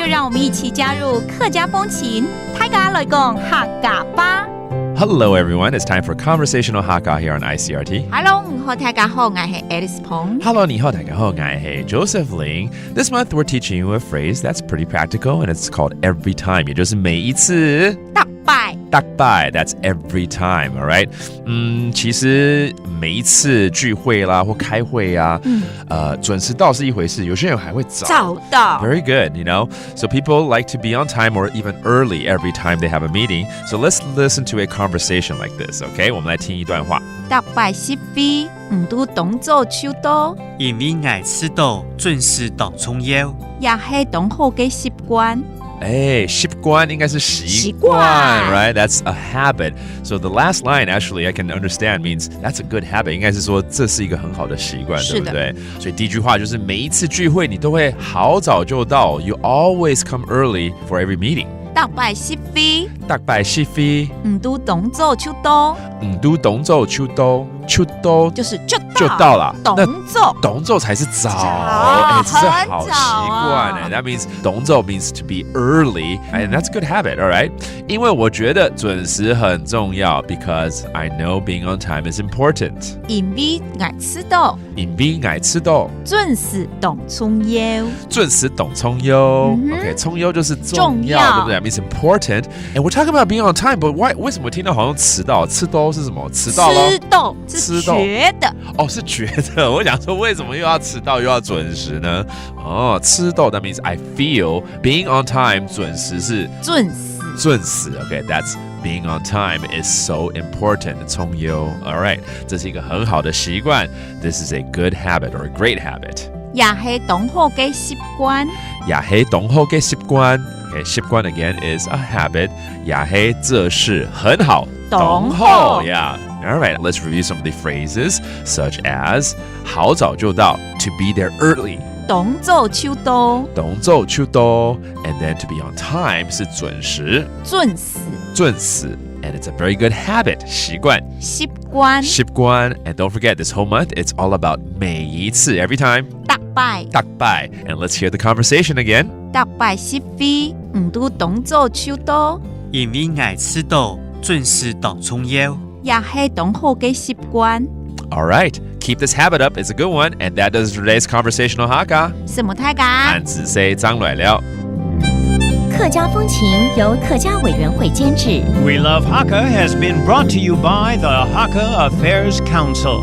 就让我们一起加入客家风情大家来讲客家吧。Hello everyone, it's time for Conversational Hakka here on ICRT. Hello， 你好，大家好，我是 Alice Pong。 Hello, 你好，大家好，我是 Joseph Ling. This month we're teaching you a phrase that's pretty practical and it's called every time. 也就是每一次大拜。大拜 that's every time, alright? 其实每一次聚会啦或开会啊，准时到是一回事，有些人还会早到。 Very good, you know? So people like to be on time or even early every time they have a meeting. So let's listen to a conversation like this, okay? 我们来听一段话。大拜是非，唔都动作手多，因為捱遲到，準時到重要。也係當好嘅習慣。習慣應該是習慣 right? That's a habit. So the last line actually I can understand means that's a good habit. 應該是說這是一個很好的習慣，對不對？所以第一句話就是每一次聚會你都會好早就到 You always come early for every meeting. 大拜是非，大拜是非，唔都動作手多，唔都動作手多，手多就是就到了。動作才是早，早這是好習慣很早。 That means 動作 means to be early, and that's a good habit, all right? 因為我覺得準時很重要 because I know being on time is important. 因為捱遲到，因為捱遲到，準時動重要。準時懂聰優。OK， 聰優就是重要，對不對？ Means important. And we're talking about being on time, but why? 為什麼聽到好像遲到？遲到是什麼？遲到咯？是覺得。哦，是覺得。我想說，為什麼又要遲到又要準時呢？哦，遲到 that means I feel being on time 準時是準時。準時 OK, that's being on time is so important. 聰優 All right, 這是一個很好的習慣 This is a good habit or a great habit. 也係當好嘅習慣。也係當好嘅習慣 OK, 習慣 again is a habit. 也係這是很好當好 Yeah. All right, let's review some of the phrases such as 好早就到 to be there early. 動作手多，動作手多 and then to be on time 是準時準時 and it's a very good habit 習慣習慣 and don't forget this whole month it's all about 每一次 every time 大拜 and let's hear the conversation again 大拜是非，唔都動作手多，因為捱遲到，準時到重要。也係當好嘅習慣。 All right, keep this habit up. It's a good one. And that does today's Conversational Hakka. 什麼大家？漢字say張來了。客家風情由客家委員會監製。 We Love Hakka has been brought to you by the Hakka Affairs Council.